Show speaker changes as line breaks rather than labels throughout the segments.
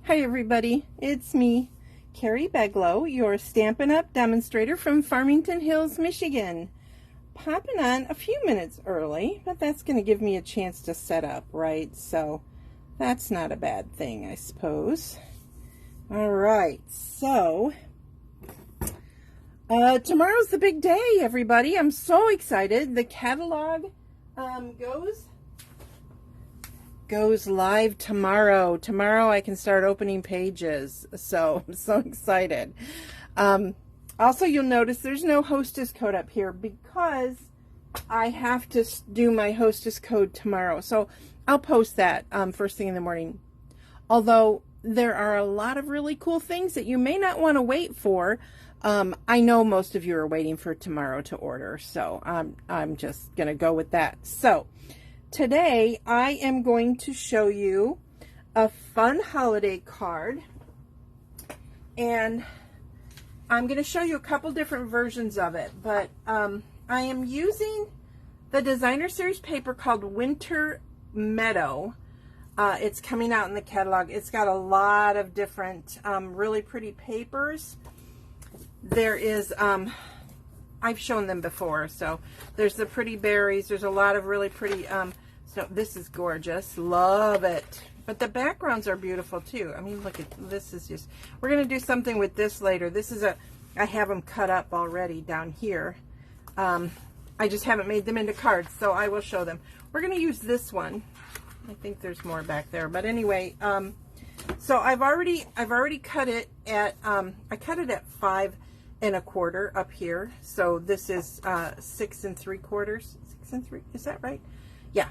Hi everybody, it's me, Carrie Beglow, your Stampin' Up! Demonstrator from Farmington Hills, Michigan. Popping on a few minutes early, but that's going to give me a chance to set up, right? So that's not a bad thing, I suppose. Alright, so tomorrow's the big day, everybody. I'm so excited. The catalog goes live tomorrow. Tomorrow I can start opening pages, so I'm so excited. Also, you'll notice there's no hostess code up here because I have to do my hostess code tomorrow. So I'll post that first thing in the morning. Although there are a lot of really cool things that you may not want to wait for. I know most of you are waiting for tomorrow to order, so I'm just going to go with that. So today, I am going to show you a fun holiday card, and I'm going to show you a couple different versions of it, but I am using the Designer Series paper called Winter Meadow. It's coming out in the catalog. It's got a lot of different really pretty papers. There is I've shown them before, so there's the pretty berries. There's a lot of really pretty, so this is gorgeous. Love it. But the backgrounds are beautiful too. I mean, look at this. Is just, we're going to do something with this later. This is I have them cut up already down here. I just haven't made them into cards, so I will show them. We're going to use this one. I think there's more back there, but anyway, so I've already cut it at, I cut it at 5 1/4 up here. So this is 6 3/4. 6 3, is that right? Yeah.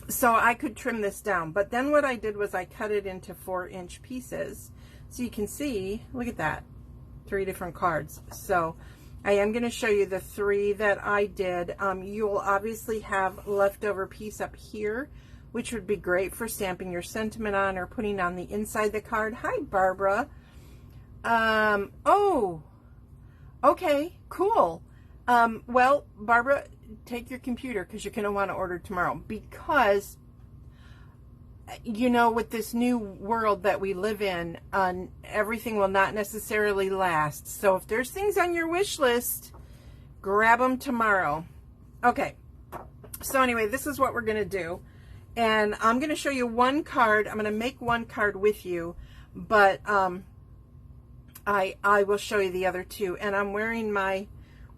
So I could trim this down, but then what I did was I cut it into 4-inch pieces. So you can see, look at that, 3 different cards. So I am going to show you the 3 that I did. You'll obviously have leftover piece up here, which would be great for stamping your sentiment on or putting on the inside the card. Hi, Barbara. Oh, okay, cool. Well, Barbara, take your computer because you're going to want to order tomorrow, because, you know, with this new world that we live in, everything will not necessarily last. So if there's things on your wish list, grab them tomorrow. Okay, so anyway, this is what we're going to do. And I'm going to show you one card. I'm going to make one card with you, but I will show you the other 2. And I'm wearing my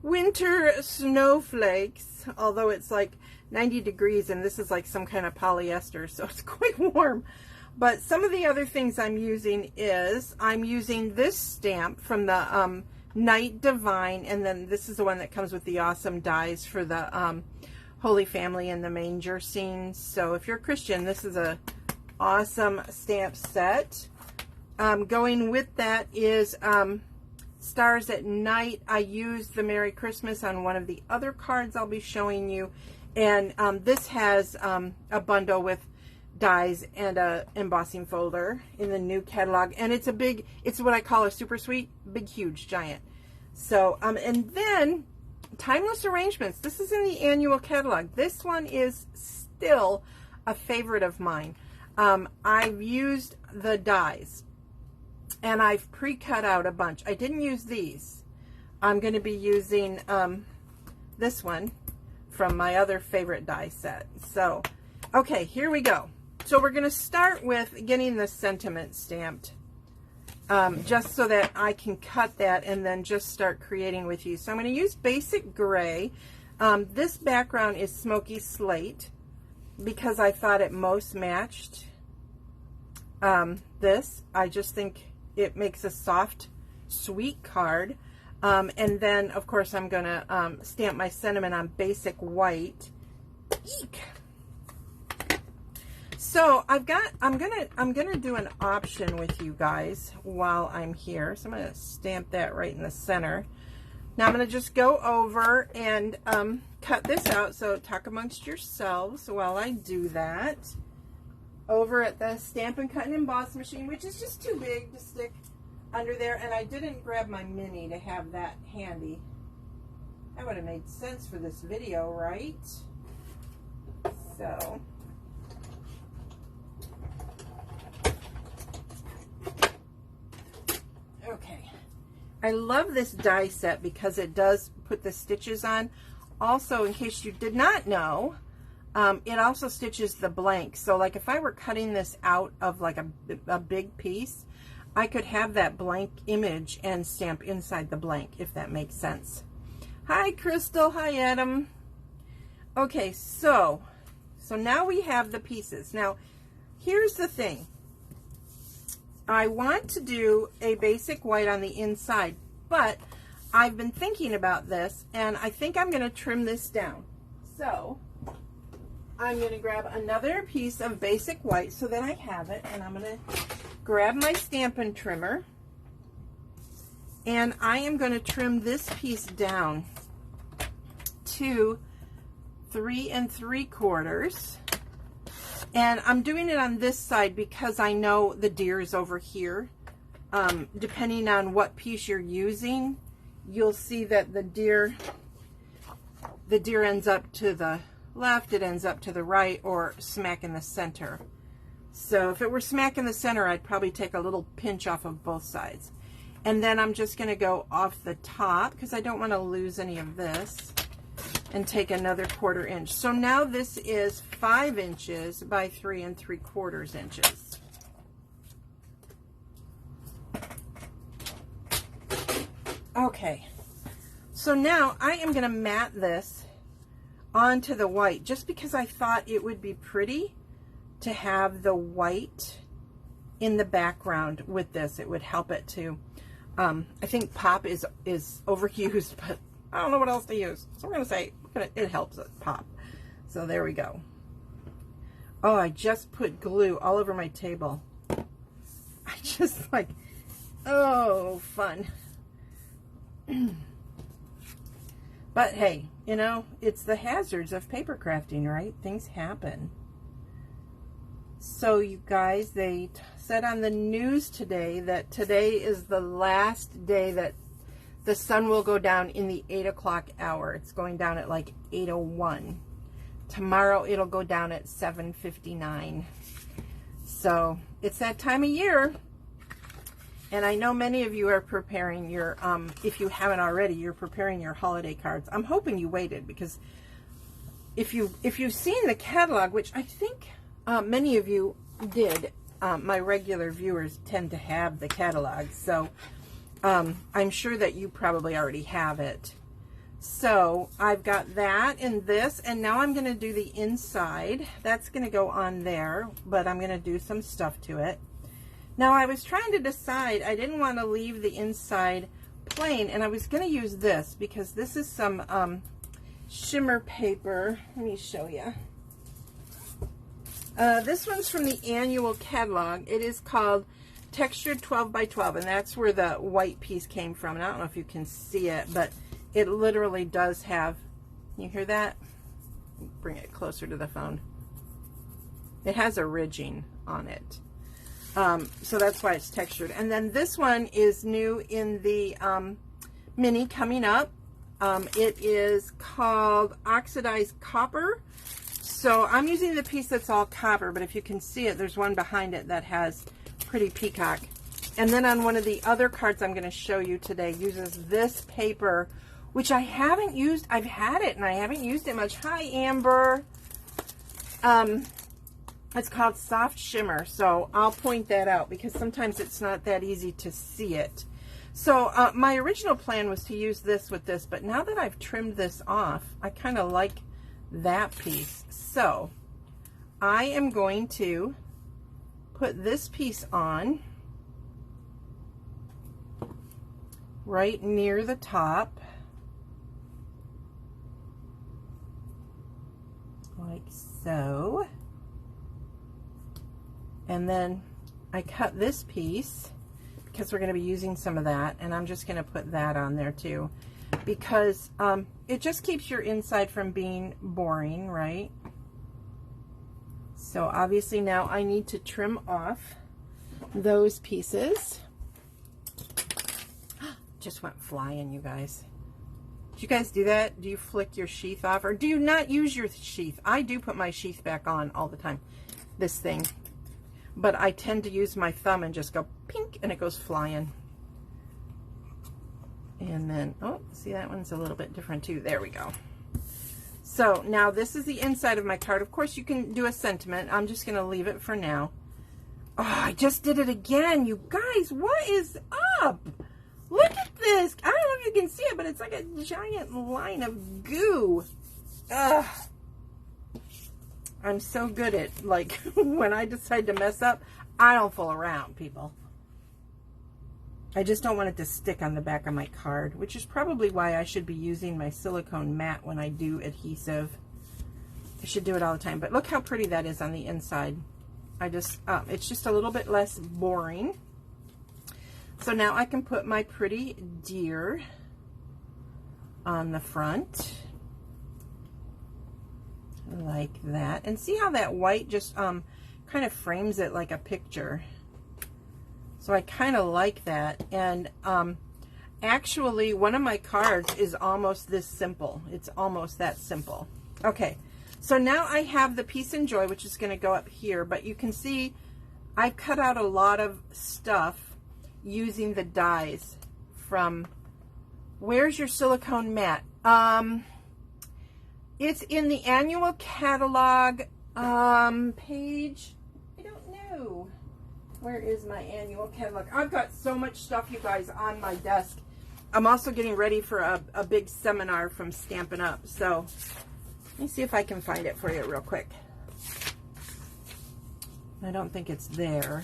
winter snowflakes, although it's like 90 degrees and this is like some kind of polyester, so it's quite warm. But some of the other things I'm using is, I'm using this stamp from the Night Divine, and then this is the one that comes with the awesome dies for the Holy Family and the manger scenes. So if you're a Christian, this is a awesome stamp set. Going with that is Stars at Night. I used the Merry Christmas on one of the other cards I'll be showing you, and this has a bundle with dies and a embossing folder in the new catalog, and it's a big, it's what I call a super sweet, big, huge, giant. So and then Timeless Arrangements. This is in the annual catalog. This one is still a favorite of mine. I've used the dies, and I've pre-cut out a bunch. I didn't use these. I'm going to be using this one from my other favorite die set. So, okay, here we go. So we're going to start with getting the sentiment stamped, just so that I can cut that and then just start creating with you. So I'm going to use basic gray. This background is smoky slate because I thought it most matched this. I just think it makes a soft, sweet card. And then, of course, I'm going to stamp my sentiment on basic white. Eek! So I'm gonna do an option with you guys while I'm here. So I'm gonna stamp that right in the center. Now I'm gonna just go over and cut this out. So talk amongst yourselves while I do that. Over at the Stampin' Cut and Emboss machine, which is just too big to stick under there, and I didn't grab my mini to have that handy. That would have made sense for this video, right? So I love this die set because it does put the stitches on. Also, in case you did not know, it also stitches the blank. So like if I were cutting this out of like a big piece, I could have that blank image and stamp inside the blank, if that makes sense. Hi, Crystal. Hi, Adam. Okay, so now we have the pieces. Now, here's the thing. I want to do a basic white on the inside, but I've been thinking about this, and I think I'm going to trim this down. So I'm going to grab another piece of basic white so that I have it, and I'm going to grab my Stampin' Trimmer, and I am going to trim this piece down to 3 3/4. And I'm doing it on this side because I know the deer is over here. Depending on what piece you're using, you'll see that the deer ends up to the left, it ends up to the right, or smack in the center. So if it were smack in the center, I'd probably take a little pinch off of both sides. And then I'm just going to go off the top because I don't want to lose any of this, and take another 1/4 inch. So now this is 5 inches by 3 3/4 inches. Okay, so now I am going to mat this onto the white just because I thought it would be pretty to have the white in the background with this. It would help it to, I think pop is overused, but I don't know what else to use. So we're going to say it helps it pop. So there we go. Oh, I just put glue all over my table. I just like, oh, fun. But hey, you know, it's the hazards of paper crafting, right? Things happen. So you guys, they said on the news today that today is the last day that the sun will go down in the 8 o'clock hour. It's going down at like 8:01. Tomorrow it'll go down at 7:59. So it's that time of year. And I know many of you are preparing your, if you haven't already, you're preparing your holiday cards. I'm hoping you waited, because if you've seen the catalog, which I think many of you did, my regular viewers tend to have the catalog. So I'm sure that you probably already have it. So I've got that and this, and now I'm going to do the inside. That's going to go on there, but I'm going to do some stuff to it. Now I was trying to decide, I didn't want to leave the inside plain, and I was going to use this because this is some shimmer paper. Let me show you. This one's from the annual catalog. It is called Textured 12 by 12, and that's where the white piece came from. And I don't know if you can see it, but it literally does have, you hear that? Bring it closer to the phone. It has a ridging on it. So that's why it's textured. And then this one is new in the mini coming up. It is called Oxidized Copper. So I'm using the piece that's all copper, but if you can see it, there's one behind it that has pretty peacock. And then on one of the other cards I'm going to show you today uses this paper, which I haven't used. I've had it and I haven't used it much. Hi, Amber. It's called Soft Shimmer, so I'll point that out because sometimes it's not that easy to see it. So my original plan was to use this with this, but now that I've trimmed this off, I kind of like that piece. So I am going to put this piece on right near the top, like so. And then I cut this piece because we're going to be using some of that, and I'm just going to put that on there too, because it just keeps your inside from being boring, right? So obviously now I need to trim off those pieces. Just went flying, you guys. Do you guys do that? Do you flick your sheath off, or do you not use your sheath? I do put my sheath back on all the time, this thing. But I tend to use my thumb and just go pink, and it goes flying. And then, oh, see, that one's a little bit different too. There we go. So now this is the inside of my card. Of course, you can do a sentiment. I'm just going to leave it for now. Oh, I just did it again. You guys, what is up? Look at this. I don't know if you can see it, but it's like a giant line of goo. Ugh. I'm so good at, like, when I decide to mess up, I don't fool around, people. I just don't want it to stick on the back of my card, which is probably why I should be using my silicone mat when I do adhesive. I should do it all the time. But look how pretty that is on the inside. It's just a little bit less boring. So now I can put my pretty deer on the front. Like that. And see how that white just kind of frames it like a picture. So I kind of like that. And actually, one of my cards is almost this simple. It's almost that simple. Okay, so now I have the Peace and Joy, which is going to go up here. But you can see I've cut out a lot of stuff using the dies from... Where's your silicone mat? It's in the annual catalog page. I don't know. Where is my annual catalog? I've got so much stuff, you guys, on my desk. I'm also getting ready for a big seminar from Stampin' Up. So let me see if I can find it for you real quick. I don't think it's there.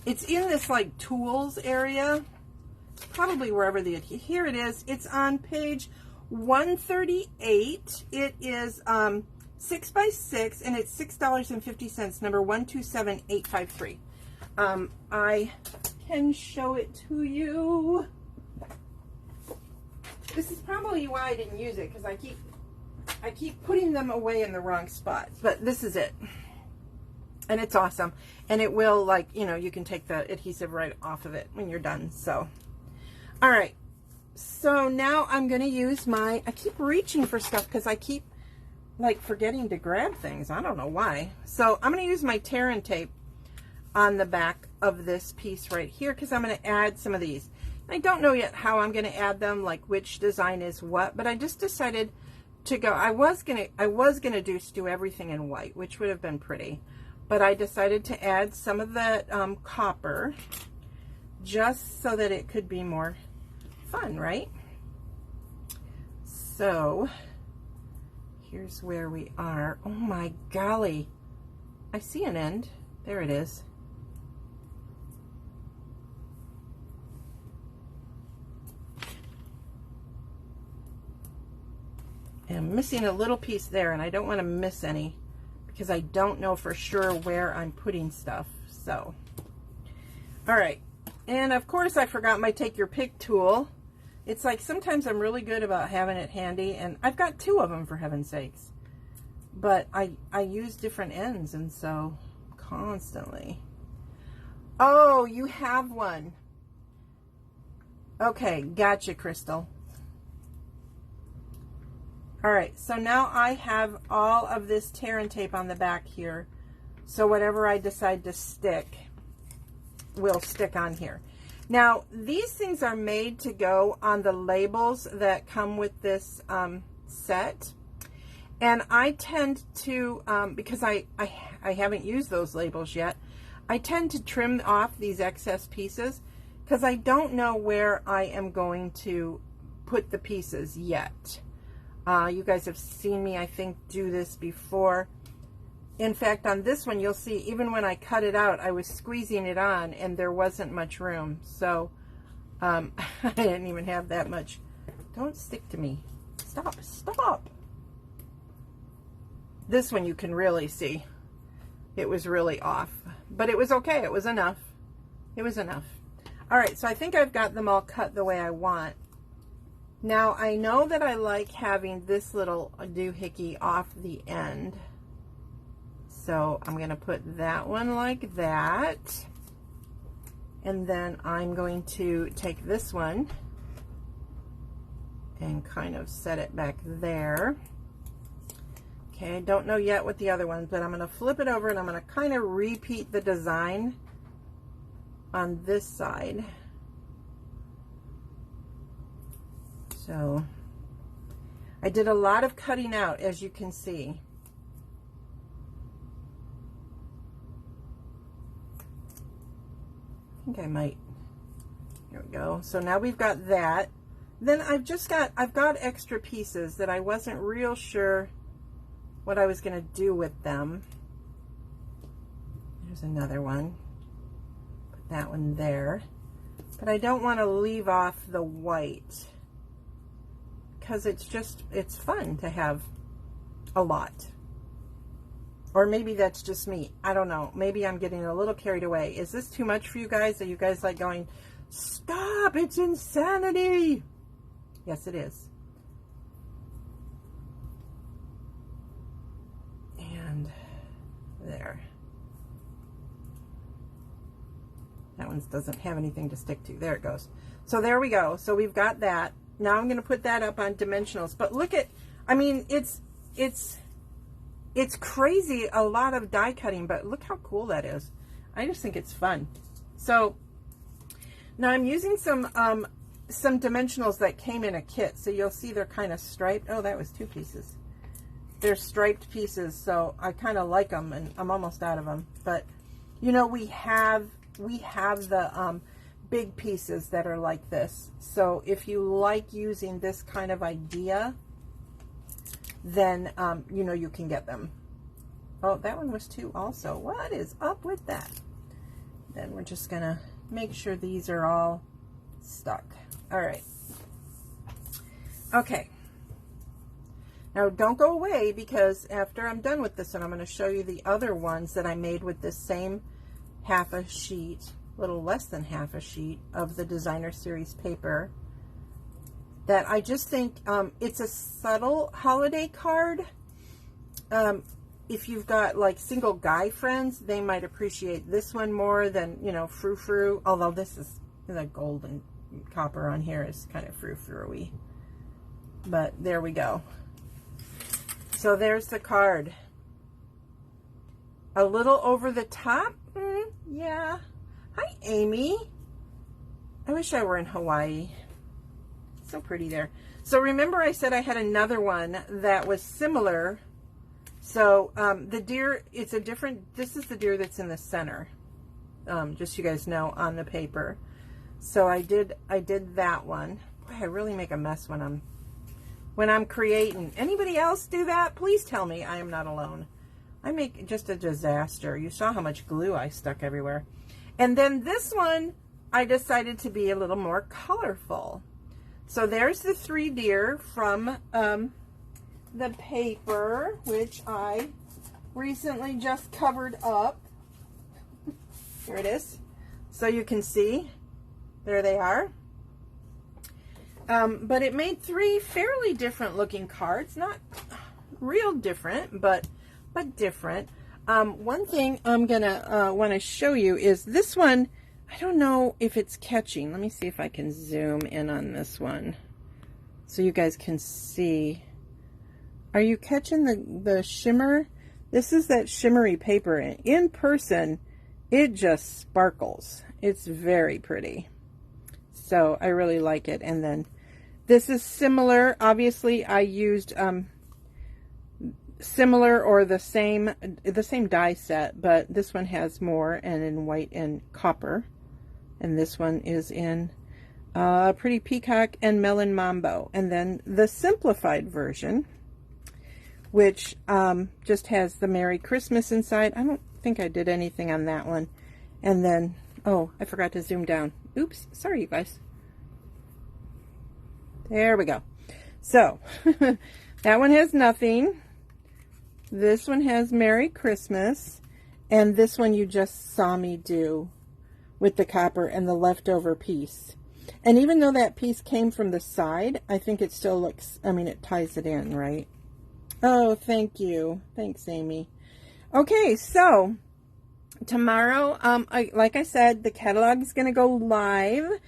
It's in this like tools area. Probably wherever here it is. It's on page 138. It is 6 by 6 and it's $6.50, number 127853. I can show it to you. This is probably why I didn't use it, because I keep putting them away in the wrong spot. But this is it. And it's awesome. And it will, like, you know, you can take the adhesive right off of it when you're done. So, all right. So now I'm going to use I keep reaching for stuff because I keep, like, forgetting to grab things. I don't know why. So I'm going to use my tear and tape on the back of this piece right here because I'm going to add some of these. I don't know yet how I'm going to add them, like which design is what, but I just decided to go. I was gonna do everything in white, which would have been pretty, but I decided to add some of the copper just so that it could be more fun, right? So here's where we are. Oh my golly, I see an end. There it is. I'm missing a little piece there, and I don't want to miss any because I don't know for sure where I'm putting stuff. So, all right. And of course, I forgot my take your pick tool. It's like sometimes I'm really good about having it handy, and I've got 2 of them for heaven's sakes. But I use different ends, and so constantly. Oh, you have one. Okay, gotcha, Crystal. All right, so now I have all of this tear and tape on the back here. So whatever I decide to stick will stick on here. Now, these things are made to go on the labels that come with this set. And I tend to, because I haven't used those labels yet, I tend to trim off these excess pieces because I don't know where I am going to put the pieces yet. You guys have seen me, I think, do this before. In fact, on this one, you'll see, even when I cut it out, I was squeezing it on, and there wasn't much room. So, I didn't even have that much. Don't stick to me. Stop, stop. This one you can really see. It was really off. But it was okay. It was enough. It was enough. All right, so I think I've got them all cut the way I want. Now, I know that I like having this little doohickey off the end. So I'm going to put that one like that. And then I'm going to take this one and kind of set it back there. Okay, I don't know yet what the other ones, but I'm going to flip it over and I'm going to kind of repeat the design on this side. So I did a lot of cutting out, as you can see. I think I might. Here we go. So now we've got that. Then I've got extra pieces that I wasn't real sure what I was going to do with them. There's another one. Put that one there. But I don't want to leave off the white, because it's fun to have a lot. Or maybe that's just me. I don't know. Maybe I'm getting a little carried away. Is this too much for you guys? Are you guys like going, stop, it's insanity? Yes, it is. And there. That one doesn't have anything to stick to. There it goes. So there we go. So we've got that. Now I'm going to put that up on dimensionals. But look at, I mean, it's crazy, a lot of die cutting, but look how cool that is. I just think it's fun. So now I'm using some dimensionals that came in a kit. So you'll see they're kind of striped. Oh, that was 2 pieces. They're striped pieces, so I kind of like them, and I'm almost out of them. But you know, we have the big pieces that are like this. So if you like using this kind of idea, then you know, you can get them. Oh, that one was 2 also. What is up with that? Then we're just gonna make sure these are all stuck. All right. Okay. Now don't go away, because after I'm done with this one, I'm going to show you the other ones that I made with this same half a sheet, a little less than half a sheet of the designer series paper, that I just think it's a subtle holiday card. If you've got like single guy friends, they might appreciate this one more than, you know, frou-frou, although this is the gold and copper on here is kind of frou-frou-y. But there we go. So there's the card. A little over the top. Yeah. Hi, Amy. I wish I were in Hawaii. So pretty there. So remember I said I had another one that was similar. So the deer, it's a different, this is the deer that's in the center. Just so you guys know, on the paper. So I did that one. Boy, I really make a mess when I'm creating. Anybody else do that? Please tell me I am not alone. I make just a disaster. You saw how much glue I stuck everywhere. And then this one, I decided to be a little more colorful. So there's the 3 deer from the paper, which I recently just covered up. Here it is. So you can see, there they are. But it made 3 fairly different looking cards. Not real different, but different. One thing I'm gonna want to show you is this one. I don't know if it's catching. Let me see if I can zoom in on this one so you guys can see. Are you catching the shimmer? This is that shimmery paper. In person, it just sparkles. It's very pretty. So I really like it. And then this is similar. Obviously, I used similar or the same die set, but this one has more, and in white and copper. And this one is in Pretty Peacock and Melon Mambo. And then the simplified version, which just has the Merry Christmas inside. I don't think I did anything on that one. And then, oh, I forgot to zoom down. Oops, sorry you guys. There we go. So, that one has nothing. This one has Merry Christmas. And this one you just saw me do with the copper and the leftover piece. And even though that piece came from the side, I think it still looks, I mean, it ties it in, right? Oh, thank you. Thanks, Amy. Okay, so tomorrow, like I said, the catalog is going to go live.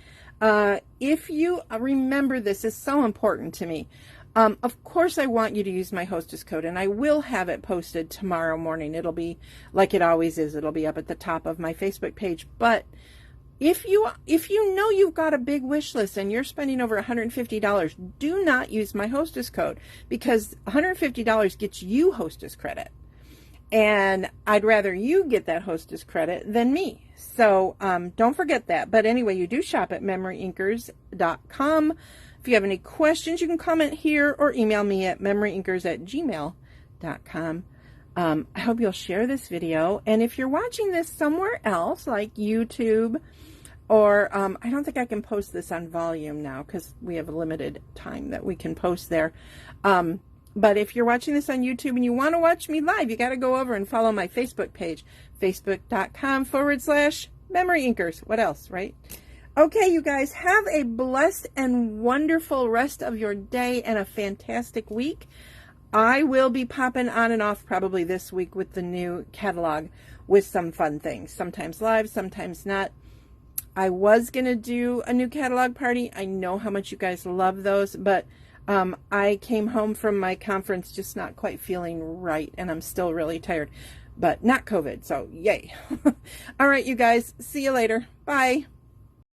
If you remember, this is so important to me. Of course, I want you to use my hostess code, and I will have it posted tomorrow morning. It'll be like it always is. It'll be up at the top of my Facebook page. But If you know you've got a big wish list and you're spending over $150, do not use my hostess code, because $150 gets you hostess credit. And I'd rather you get that hostess credit than me. So don't forget that. But anyway, you do shop at MemoryINKers.com. If you have any questions, you can comment here or email me at MemoryINKers@gmail.com. I hope you'll share this video. And if you're watching this somewhere else, like YouTube, or I don't think I can post this on volume now because we have a limited time that we can post there. But if you're watching this on YouTube and you want to watch me live, you got to go over and follow my Facebook page, facebook.com/MemoryInkers. What else, right? Okay, you guys, have a blessed and wonderful rest of your day and a fantastic week. I will be popping on and off probably this week with the new catalog with some fun things. Sometimes live, sometimes not. I was going to do a new catalog party. I know how much you guys love those, but I came home from my conference just not quite feeling right, and I'm still really tired, but not COVID, so yay. All right, you guys, see you later. Bye.